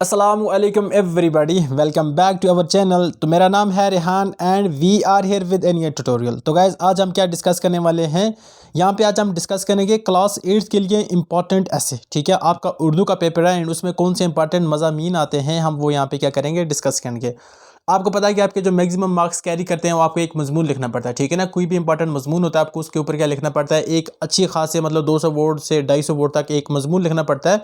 Assalamualaikum everybody, welcome back to our channel. तो मेरा नाम है Rehan and we are here with an year tutorial. तो गाइज आज हम क्या डिस्कस करने वाले हैं, यहाँ पे आज हम डिस्कस करेंगे क्लास 8 के लिए इंपॉर्टेंट ऐसे। ठीक है, आपका उर्दू का पेपर है एंड उसमें कौन से इंपॉर्टेंट मज़ामीन आते हैं, हम वो यहाँ पे क्या करेंगे, डिस्कस करेंगे। आपको पता है कि आपके जो मैक्सिमम मार्क्स कैरी करते हैं वो आपको एक मजमून लिखना पड़ता है। ठीक है ना, कोई भी इंपॉर्टेंट मजमून होता है आपको उसके ऊपर क्या लिखना पड़ता है, एक अच्छी खासी मतलब 200 वर्ड से 250 वर्ड तक एक मजमून लिखना पड़ता है।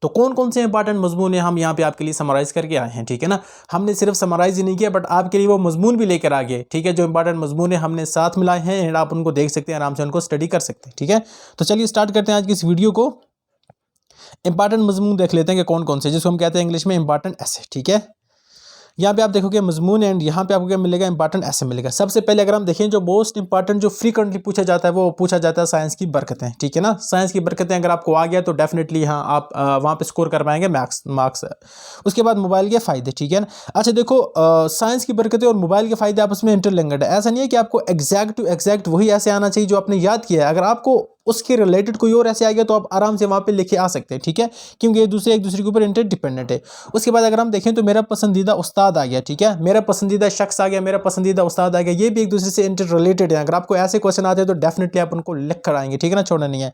तो कौन कौन से इंपॉर्टेंट मजमून है हम यहाँ पे आपके लिए समराइज़ करके आए हैं। ठीक है ना, हमने सिर्फ समराइज़ ही नहीं किया बट आपके लिए वो मजमून भी लेकर आ गए। ठीक है, जो इंपॉर्टेंट मजमून है हमने साथ मिलाए हैं एंड आप उनको देख सकते हैं, आराम से उनको स्टडी कर सकते हैं। ठीक है, तो चलिए स्टार्ट करते हैं आज की इस वीडियो को। इंपॉर्टेंट मजमून देख लेते हैं कि कौन कौन से, जिसको हम कहते हैं इंग्लिश में इंपॉर्टेंट ऐसे। ठीक है, यहाँ पे आप देखोगे मजमून एंड यहाँ पे आपको क्या मिलेगा, इंपॉर्टेंट ऐसे मिलेगा। सबसे पहले अगर हम देखें जो मोस्ट इंपॉर्टेंट जो फ्रीक्वेंटली पूछा जाता है वो पूछा जाता है साइंस की बरकतें। ठीक है ना, साइंस की बरकतें अगर आपको आ गया तो डेफिनेटली हाँ आप वहाँ पे स्कोर कर पाएंगे मार्क्स। उसके बाद मोबाइल के फ़ायदे। ठीक है ना, अच्छा देखो साइंस की बरकतें और मोबाइल के फ़ायदे आपस में इंटरलिंक्ड है। ऐसा नहीं है कि आपको एग्जैक्ट टू एग्जैक्ट वही ऐसे आना चाहिए जो आपने याद किया है। अगर आपको उसके रिलेटेड कोई और ऐसे आ गया तो आप आराम से वहाँ पे लिखे आ सकते हैं। ठीक है, क्योंकि ये दूसरे एक दूसरे के ऊपर इंटरडिपेंडेंट है। उसके बाद अगर हम देखें तो मेरा पसंदीदा उस्ताद आ गया। ठीक है, मेरा पसंदीदा शख्स आ गया, मेरा पसंदीदा उस्ताद आ गया, ये भी एक दूसरे से इंटर रिलेटेड है। अगर आपको ऐसे क्वेश्चन आते हैं तो डेफिनेटली आप उनको लिख कर आएंगे। ठीक है ना, छोड़ना नहीं है।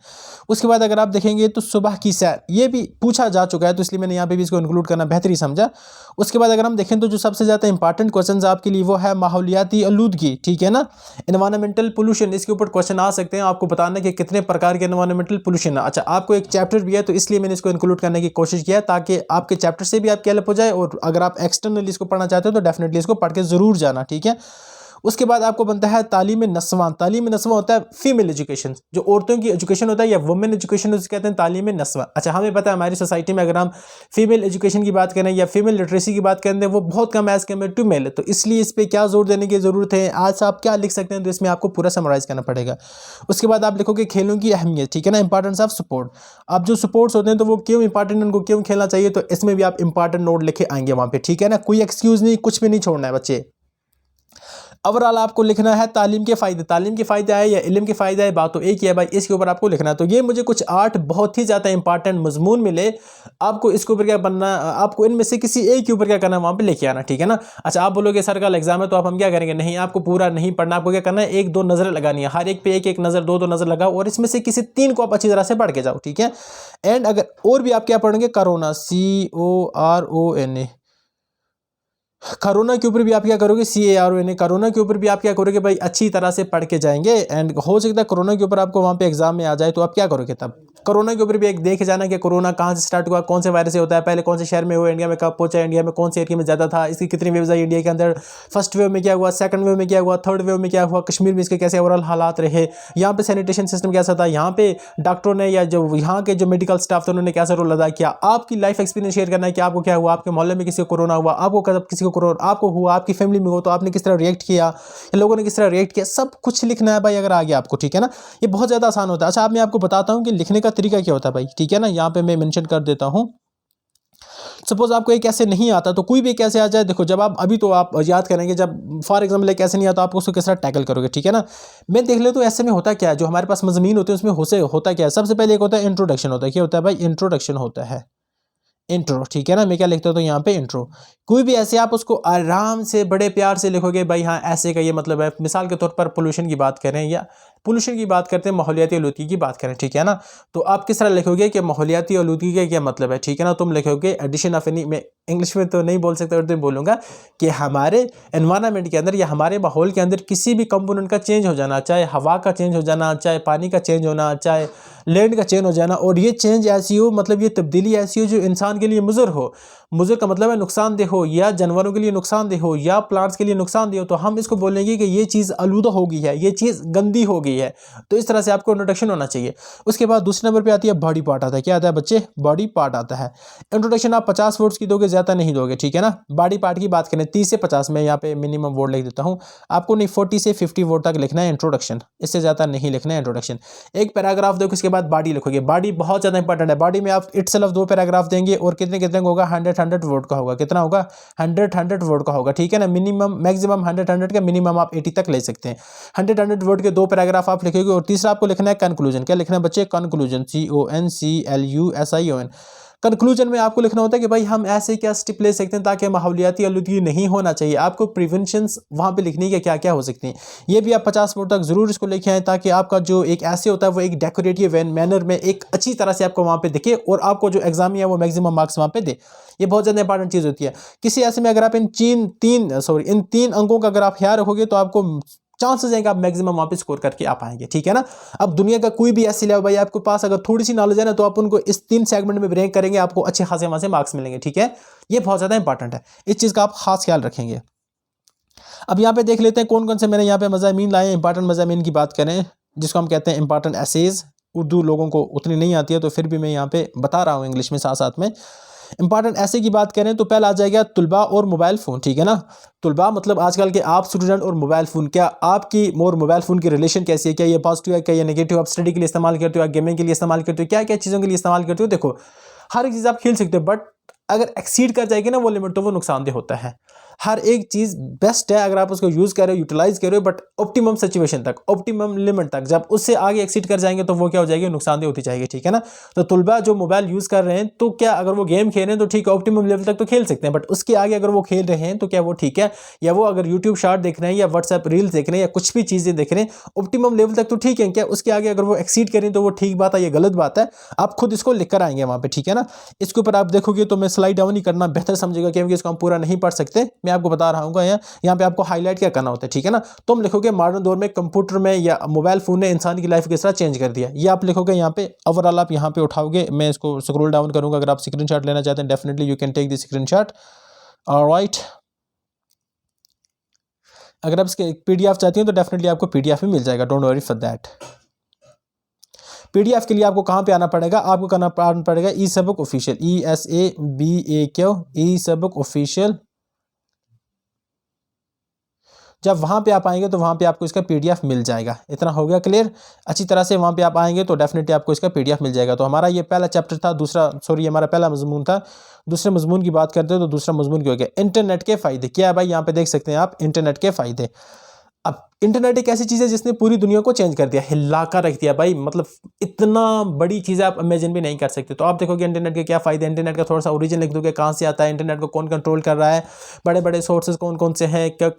उसके बाद अगर आप देखेंगे तो सुबह की सैर, ये भी पूछा जा चुका है तो इसलिए मैंने यहाँ पे भी इसको इंक्लूड करना बेहतरी समझा। उसके बाद अगर हम देखें तो जो सबसे ज़्यादा इंपॉर्टेंट क्वेश्चन आपके लिए वो है माहौलियाती आलूदगी। ठीक है ना, एनवायरमेंटल पोल्यूशन, इसके ऊपर क्वेश्चन आ सकते हैं। आपको बताना कि कितने प्रकार के एनवायरमेंटल पोल्यूशन है। अच्छा, आपको एक चैप्टर भी है तो इसलिए मैंने इसको इंक्लूड करने की कोशिश किया है ताकि आपके चैप्टर से भी आपकी हेल्प हो जाए और अगर आप एक्सटर्नली इसको पढ़ना चाहते हो तो डेफिनेटली इसको पढ़ के ज़रूर जाना। ठीक है, उसके बाद आपको बनता है तालीम नस्वां। तालीम नस्वां होता है फीमेल एजुकेशन, जो औरतों की एजुकेशन होता है या वुमेन एजुकेशन उसे कहते हैं तालीम नस्वां। अच्छा, हमें पता है हमारी सोसाइटी में अगर हम फीमेल एजुकेशन की बात करें या फीमेल लिटरेसी की बात करें वो बहुत कम है एज कम्पेयर टू मेल, तो इसलिए इस पर क्या जोर देने की ज़रूरत है, आज आप क्या लिख सकते हैं तो इसमें आपको पूरा समराइज़ करना पड़ेगा। उसके बाद आप लिखोगे खेलों की अहमियत। ठीक है ना, इंपॉर्टेंस ऑफ स्पोर्ट। अब जो स्पोर्ट्स होते हैं तो वो क्यों इंपॉर्टेंट, उनको क्यों खेलना चाहिए, तो इसमें भी आप इंपॉर्टेंट नोट लिखे आएंगे वहाँ पे। ठीक है ना, कोई एक्सक्यूज़ नहीं, कुछ भी नहीं छोड़ना है बच्चे। ओवरऑल आपको लिखना है तालीम के फ़ायदे। तालीम के फ़ायदे आए या इल्म के फ़ायदे आए, बात तो एक ही है भाई, इसके ऊपर आपको लिखना है। तो ये मुझे कुछ 8 बहुत ही ज़्यादा इंपॉर्टेंट मजमून मिले। आपको इसके ऊपर क्या बनना, आपको इनमें से किसी एक के ऊपर क्या करना है, वहाँ पे लेके आना। ठीक है ना, अच्छा आप बोलोगे सर कल एग्जाम है तो आप हम क्या करेंगे, नहीं आपको पूरा नहीं पढ़ना, आपको क्या करना है, एक दो नज़र लगानी है, हर एक पे एक एक नज़र, दो नज़र लगाओ और इसमें से किसी 3 को आप अच्छी तरह से पढ़ के जाओ। ठीक है, एंड अगर और भी आप क्या पढ़ेंगे, कोरोना, CORONA, कोरोना के ऊपर भी आप क्या करोगे, CARONA, कोरोना के ऊपर भी आप क्या करोगे भाई, अच्छी तरह से पढ़ के जाएंगे। एंड हो सकता है कोरोना के ऊपर आपको वहाँ पे एग्जाम में आ जाए तो आप क्या करोगे, तब कोरोना के ऊपर भी एक देख जाना कि कोरोना कहाँ से स्टार्ट हुआ, कौन से वायरस से होता है, पहले कौन से शहर में हुआ, इंडिया में कब पहुंचा, इंडिया में कौन से एरिया में ज़्यादा था, इसकी कितनी वेव्स आई इंडिया के अंदर, फर्स्ट वेव में क्या हुआ, सेकंड वेव में क्या हुआ, थर्ड वेव में क्या हुआ, कश्मीर में इसके कैसे ओवरऑल हालात रहे, यहाँ पे सैनिटेशन सिस्टम कैसा था, यहाँ पे डॉक्टरों ने या जो यहाँ के जो मेडिकल स्टाफ थे उन्होंने कैसा रोल अदा किया। आपकी लाइफ एक्सपीरियंस शेयर करना है कि आपको क्या हुआ, आपके मोहल्ले में किसी को कोरोना हुआ, आपको कब किसी को कोरोना आपको हुआ, आपकी फैमिली में हो तो आपने किस तरह रिएक्ट किया, लोगों ने किस तरह रिएक्ट किया, सब कुछ लिखना है भाई अगर आ गया आपको। ठीक है ना, ये बहुत ज़्यादा आसान होता है। अच्छा, अब मैं आपको बताता हूँ कि लिखने का तरीका क्या होता है भाई। ठीक है ना, यहाँ पे मैं मेंशन कर देता हूँ। सपोज आपको एक ऐसे नहीं आता तो कोई भी कैसे आ जाए, देखो जब आप अभी तो आप याद करेंगे, जब फॉर एग्जाम्पल एक ऐसे नहीं आता आपको उसको किस तरह टैकल करोगे। ठीक है ना, मैं देख ले तो ऐसे में होता क्या है, जो हमारे पास मज़मीन होते हैं उसमें होता क्या है, सबसे पहले एक होता है इंट्रोडक्शन। होता है क्या होता है भाई, इंट्रोडक्शन होता है, इंट्रो। ठीक है ना, मैं क्या लिखता हूँ तो यहाँ पे इंट्रो। कोई भी ऐसे आप उसको आराम से बड़े प्यार से लिखोगे भाई, हाँ ऐसे का ये मतलब है। मिसाल के तौर पर पोल्यूशन की बात करें या पोल्यूशन की बात करते हैं, माहौलियाती आलूदगी की बात करें। ठीक है ना, तो आप किस तरह लिखोगे कि माहौलियाती आलूदगी का क्या मतलब है। ठीक है ना, तुम लिखोगे एडिशन ऑफ एनी, मैं इंग्लिश में तो नहीं बोल सकता, उर्दू में बोलूँगा कि हमारे एनवायरनमेंट के अंदर या हमारे माहौल के अंदर किसी भी कंपोनेंट का चेंज हो जाना, चाहे हवा का चेंज हो जाना, चाहे पानी का चेंज होना, चाहे लैंड का चेंज हो जाना, और ये चेंज ऐसी हो, मतलब ये तब्दीली ऐसी हो जो इंसान के लिए मुज़र हो। मुज़र का मतलब है नुकसानदेह हो, या जानवरों के लिए नुकसानदेह हो, या प्लांट्स के लिए नुकसानदेह हो, तो हम इसको बोलेंगे कि ये चीज़ आलूदा हो गई है, ये चीज़ गंदी हो गई है। तो इस तरह से आपको इंट्रोडक्शन होना चाहिए। उसके बाद दूसरे नंबर पे आती है बॉडी पार्ट। आता है क्या आता है बच्चे, बॉडी पार्ट आता है। इंट्रोडक्शन आप 50 वर्ड्स की दोगे, ज़्यादा नहीं दोगे। ठीक है ना, बॉडी पार्ट की बात करें 30 से 50, मैं यहाँ पे मिनिमम वर्ड लिख देता हूँ, आपको नहीं 40 से 50 वर्ड तक लिखना है इंट्रोडक्शन, इससे ज़्यादा नहीं लिखना है इंट्रोडक्शन। एक पैराग्राफ देखो, उसके बाद बॉडी लिखोगे। बॉडी बहुत ज़्यादा इंपॉर्टेंट है। बॉडी में आप इटसेल्फ 2 पैराग्राफ देंगे और कितने कितने का होगा, 100 वर्ड का होगा। कितना होगा, 100 वर्ड का होगा। ठीक है ना, मिनिमम मैक्सिमम 100 का, मिनिमम आप 80 तक ले सकते हैं। 100 वर्ड के 2 पैराग्राफ आप लिखोगे और तीसरा आपको लिखना है कंक्लूजन। क्या लिखना है बच्चे, कंक्लूजन, CONCLUSION। कंक्लूजन में आपको लिखना होता है कि भाई हम ऐसे क्या स्टेप ले सकते हैं ताकि माहौलियाती आलूदगी नहीं होना चाहिए। आपको प्रिवेंशंस वहाँ पे लिखनी है कि क्या क्या हो सकती हैं। ये भी आप 50 मिनट तक ज़रूर इसको लिखे आएँ ताकि आपका जो एक ऐसे होता है वो एक डेकोरेटिव मैनर में एक अच्छी तरह से आपको वहाँ पे दिखे और आपको जो एग्जाम है वो मैक्सिमम मार्क्स वहाँ पे दे। ये बहुत ज़्यादा इंपॉर्टेंट चीज़ होती है। किसी ऐसे में अगर आप इन तीन अंकों का अगर आप ख्याल रखोगे तो आपको चांसेस हैं कि आप मैक्सिमम वहाँ पे स्कोर करके आ पाएंगे, ठीक है ना। अब दुनिया का कोई भी ऐसी लेवल भाई आपके पास अगर थोड़ी सी नॉलेज है ना तो आप उनको इस 3 सेगमेंट में ब्रेक करेंगे, आपको अच्छे खासे वहाँ से मार्क्स मिलेंगे, ठीक है। ये बहुत ज़्यादा इंपॉर्टेंट है, इस चीज़ का आप खास ख्याल रखेंगे। अब यहाँ पे देख लेते हैं कौन कौन से मैंने यहाँ पे मज़ामीन लाए हैं। इंपॉर्टेंट मज़ामीन की बात करें जिसको हम कहते हैं इंपॉर्टेंट एसेज। उर्दू लोगों को उतनी नहीं आती है तो फिर भी मैं यहाँ पे बता रहा हूँ इंग्लिश में साथ साथ में। इंपॉर्टेंट ऐसे की बात करें तो पहला आ जाएगा तुलबा और मोबाइल फ़ोन, ठीक है ना। तुलबा मतलब आजकल के आप स्टूडेंट और मोबाइल फ़ोन, क्या आपकी और मोबाइल फ़ोन की रिलेशन कैसी है, क्या ये पॉजिटिव है, क्या ये नेगेटिव। आप स्टडी के लिए इस्तेमाल करते हो, आप गेमिंग के लिए इस्तेमाल करते हो, क्या क्या चीज़ों के लिए इस्तेमाल करते हो। देखो हर एक चीज़ आप खेल सकते हो बट अगर एक्सीड कर जाएगी ना वो लिमिट तो वो नुकसानदेह होता है। हर एक चीज़ बेस्ट है अगर आप उसको यूज़ कर रहे हो, यूटिलाइज कर रहे हो, बट ऑप्टिमम सिचुएशन तक, ऑप्टिमम लिमिट तक। जब उससे आगे एक्सीड कर जाएंगे तो वो क्या हो जाएगी, नुकसानदेह होती जाएगी, ठीक है ना। तो तुलबा जो मोबाइल यूज़ कर रहे हैं तो क्या अगर वो गेम खेल रहे हैं तो ठीक है, ऑप्टिमम लेवल तक तो खेल सकते हैं, बट उसके आगे अगर वो खेल रहे हैं तो क्या वो ठीक है। या वो अगर यूट्यूब शॉर्ट देख रहे हैं या व्हाट्सएप रील्स देख रहे हैं या कुछ भी चीज़ें देख रहे हैं ऑप्टिमम लेवल तक तो ठीक है, क्या उसके आगे अगर वो एक्सीड करें तो वो ठीक बात है, ये गलत बात है। आप खुद इसको लिख कर आएंगे वहाँ पे, ठीक है ना। इसके ऊपर आप देखोगे तो मैं स्लाइड डाउन ही करना बेहतर समझेगा क्योंकि इसको हम पूरा नहीं पढ़ सकते। मैं आपको बता रहा हूँ यहाँ पे आपको हाईलाइट क्या करना होता है, ठीक है ना। तुम लिखोगे मॉडर्न दौर में कंप्यूटर में या मोबाइल फोन ने इंसान की लाइफ किस तरह चेंज कर दिया, ये आप लिखोगे यहाँ पे। ओवरऑल आप यहाँ पे उठाओगे, मैं इसको स्क्रॉल डाउन करूंगा। अगर आप स्क्रीनशॉट लेना चाहते हैं definitely you can take the screenshot, alright. अगर आप इसके पीडीएफ चाहती हैं तो डेफिनेटली आपको पीडीएफ भी मिल जाएगा, don't worry for that. PDF के लिए आपको कहाँ पे आना पड़ेगा, आपको करना पड़ेगा ई सबक ऑफिशियल, ESABAQ ई सबक ऑफिशियल। जब वहाँ पे आप आएंगे तो वहाँ पे आपको इसका पीडीएफ मिल जाएगा। इतना हो गया क्लियर अच्छी तरह से। वहाँ पे आप आएंगे तो डेफिनेटली आपको इसका पीडीएफ मिल जाएगा। तो हमारा ये पहला चैप्टर था, हमारा पहला मजमून था। दूसरे मजमून की बात करते हो तो दूसरा मजमून क्या हो गया, इंटरनेट के फ़ायदे। क्या है भाई, यहाँ पे देख सकते हैं आप इंटरनेट के फ़ायदे। अब इंटरनेट एक ऐसी चीज़ है जिसने पूरी दुनिया को चेंज कर दिया, हिला कर रख दिया भाई। मतलब इतना बड़ी चीज़ आप इमेजिन भी नहीं कर सकते। तो आप देखोगे इंटरनेट के क्या फ़ायदे, इंटरनेट का थोड़ा सा ओरिजिन लिख दोगे, कहाँ से आता है, इंटरनेट को कौन कंट्रोल कर रहा है, बड़े बड़े सोर्सेज कौन कौन से हैं, क्या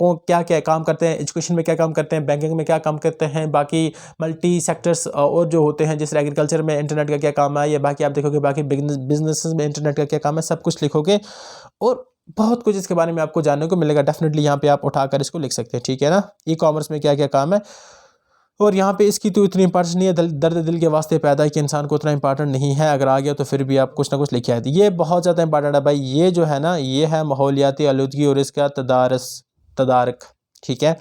क्या काम करते हैं, एजुकेशन में क्या काम करते हैं, बैंकिंग में क्या काम करते हैं, बाकी मल्टी सेक्टर्स और जो होते हैं जैसे एग्रीकल्चर में इंटरनेट का क्या काम है, या बाकी आप देखोगे बाकी बिजनेस में इंटरनेट का क्या काम है, सब कुछ लिखोगे और बहुत कुछ इसके बारे में आपको जानने को मिलेगा। डेफिनेटली यहाँ पे आप उठाकर इसको लिख सकते हैं, ठीक है ना। ई कॉमर्स में क्या क्या काम है, और यहाँ पे इसकी तो इतनी इंपॉर्टेंस नहीं है, दर्द दिल के वास्ते पैदा है कि इंसान को उतना इंपॉर्टेंट नहीं है। अगर आ गया तो फिर भी आप कुछ ना कुछ लिखे आए। ये बहुत ज़्यादा इंपॉर्टेंट है भाई। ये जो है ना, ये है माहौलियाती आलूदगी और इसका तदारक, ठीक है।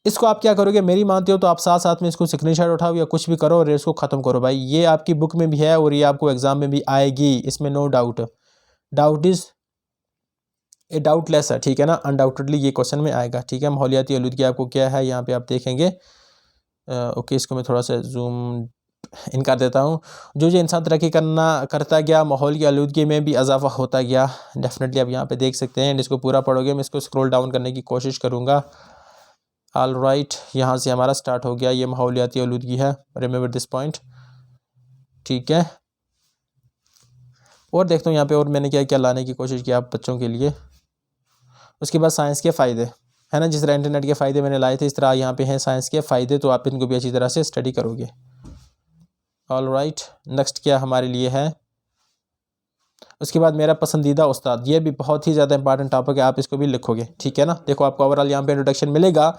इसको आप क्या करोगे, मेरी मानते हो तो आप साथ साथ में इसको स्क्रीनशॉट उठाओ या कुछ भी करो और इसको ख़त्म करो भाई। ये आपकी बुक में भी है और ये आपको एग्जाम में भी आएगी, इसमें no doubt. Doubt is a doubtless है, ठीक है ना। अनडाउटेडली ये क्वेश्चन में आएगा, ठीक है। माहौलियाती आलूदगी आपको क्या है यहाँ पे आप देखेंगे। ओके, इसको मैं थोड़ा सा जूम इन कर देता हूँ। जो इंसान तरक्की करता गया, माहौल की आलूदगी में भी इजाफा होता गया। डेफिनेटली आप यहाँ पे देख सकते हैं। इसको पूरा पढ़ोगे, मैं इसको स्क्रॉल डाउन करने की कोशिश करूँगा। ऑल राइट, यहाँ से हमारा स्टार्ट हो गया। ये माहौलियाती आलूदगी है, रिमेंबर दिस पॉइंट, ठीक है। और देखता हूँ यहाँ पे और मैंने क्या क्या लाने की कोशिश की आप बच्चों के लिए। उसके बाद साइंस के फ़ायदे है ना, जिस तरह इंटरनेट के फ़ायदे मैंने लाए थे इस तरह यहाँ पे हैं साइंस के फ़ायदे, तो आप इनको भी अच्छी तरह से स्टडी करोगे। ऑल राइट, नेक्स्ट क्या हमारे लिए है। उसके बाद मेरा पसंदीदा उस्ताद, ये भी बहुत ही ज़्यादा इंपॉर्टेंट टॉपिक है, आप इसको भी लिखोगे, ठीक है ना। देखो आपको ओवरऑल यहाँ पे इंट्रोडक्शन मिलेगा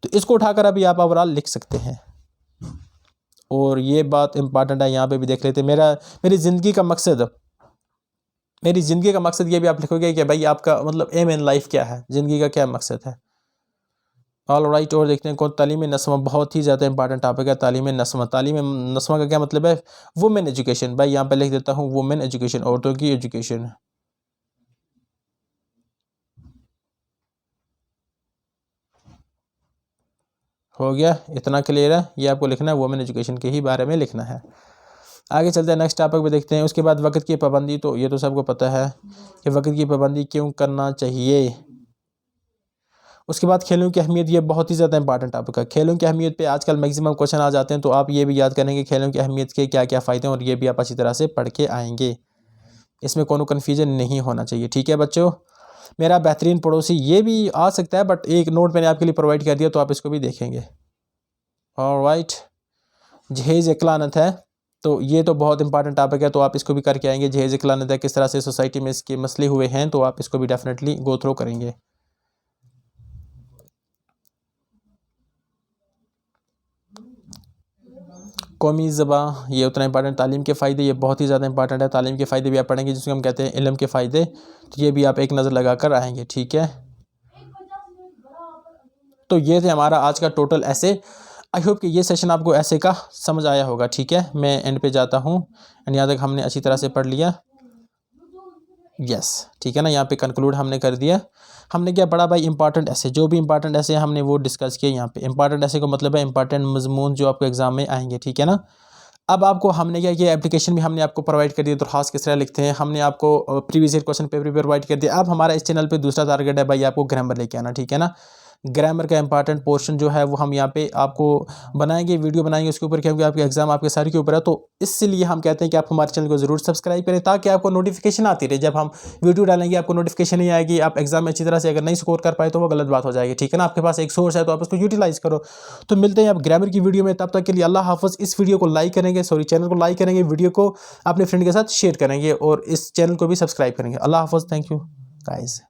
तो इसको उठाकर अभी आप ओवरऑल लिख सकते हैं। और ये बात इंपॉर्टेंट है, यहाँ पे भी देख लेते हैं। मेरी ज़िंदगी का मकसद ये भी आप लिखोगे कि भाई आपका मतलब एम इन लाइफ क्या है, ज़िंदगी का क्या मकसद है। ऑल राइट, और देखते हैं कौन, तालीम नस्मा, बहुत ही ज़्यादा इंपॉर्टेंट टॉपिक है। तालीम नस्मा का क्या मतलब है, वुमेन एजुकेशन। भाई यहाँ पे लिख देता हूँ वुमेन एजुकेशन, औरतों की एजुकेशन। हो गया, इतना क्लियर है। ये आपको लिखना है, वुमेन एजुकेशन के ही बारे में लिखना है। आगे चलते हैं, नेक्स्ट टॉपिक पे देखते हैं। उसके बाद वक्त की पाबंदी, तो ये तो सबको पता है कि वक्त की पाबंदी क्यों करना चाहिए। उसके बाद खेलों की अहमियत, ये बहुत ही ज़्यादा इंपॉर्टेंट टॉपिक है। खेलों की अहमियत पे आजकल मैक्सिमम क्वेश्चन आ जाते हैं, तो आप ये भी याद करेंगे खेलों की अहमियत के क्या क्या फ़ायदे हैं, और ये भी आप अच्छी तरह से पढ़ के आएंगे। इसमें कोनो कन्फ्यूजन नहीं होना चाहिए। ठीक है बच्चों, मेरा बेहतरीन पड़ोसी ये भी आ सकता है, बट एक नोट मैंने आपके लिए प्रोवाइड कर दिया तो आप इसको भी देखेंगे। ऑलराइट, जहेज़ इकलानत है, तो ये तो बहुत इंपॉर्टेंट टॉपिक है, तो आप इसको भी करके आएंगे। जहेज़ इकलानत है, किस तरह से सोसाइटी में इसके मसले हुए हैं, तो आप इसको भी डेफिनेटली गो थ्रू करेंगे। कौमी ज़बान ये उतना इंपॉर्टेंट। तालीम के फ़ायदे ये बहुत ही ज़्यादा इंपॉर्टेंट है। तालीम के फ़ायदे भी आप पढ़ेंगे, जिसको हम कहते हैं इल्म के फ़ायदे, तो ये भी आप एक नज़र लगा कर आएंगे। ठीक है, तो ये थे हमारा आज का टोटल ऐसे। आई होप कि ये सेशन आपको ऐसे का समझ आया होगा। ठीक है, मैं एंड पे जाता हूँ, एंड यहाँ तक हमने अच्छी तरह से पढ़ लिया। यस, ठीक है ना, यहाँ पे कंक्लूड हमने कर दिया। हमने क्या पढ़ा भाई, इंपॉर्टेंट ऐसे, जो भी इंपॉर्टेंट ऐसे हमने वो डिस्कस किए यहाँ पे। इंपॉर्टेंट ऐसे को मतलब है इंपॉर्टेंट मजमून जो आपको एग्जाम में आएंगे। ठीक है ना, अब आपको हमने क्या किया, एप्लीकेशन भी हमने आपको प्रोवाइड कर दिया, दरख्वास्त किस तरह लिखते हैं, हमने आपको प्रीवियस ईयर क्वेश्चन पेपर भी प्रोवाइड कर दिया। अब हमारा इस चैनल पे दूसरा टारगेट है भाई, आपको ग्रामर लेके आना। ठीक है ना, ग्रामर का इंपॉर्टेंट पोर्शन जो है वो हम यहाँ पे आपको बनाएंगे, वीडियो बनाएंगे उसके ऊपर, क्योंकि आपके एग्जाम आपके सर के ऊपर है। तो इसलिए हम कहते हैं कि आप हमारे चैनल को ज़रूर सब्सक्राइब करें, ताकि आपको नोटिफिकेशन आती रहे। जब हम वीडियो डालेंगे आपको नोटिफिकेशन नहीं आएगी, आप एग्जाम में अच्छी तरह से अगर नहीं स्कोर कर पाए तो वो गलत बात हो जाएगी। ठीक है ना, आपके पास एक सोर्स है तो आप उसको यूटिलाइज करो। तो मिलते हैं आप ग्रामर की वीडियो में, तब तक के लिए अल्लाह हाफ़िज़। इस वीडियो को लाइक करेंगे, सॉरी चैनल को लाइक करेंगे, वीडियो को अपने फ्रेंड के साथ शेयर करेंगे और इस चैनल को भी सब्सक्राइब करेंगे। अल्लाह हाफ़िज़, थैंक यू गाइस।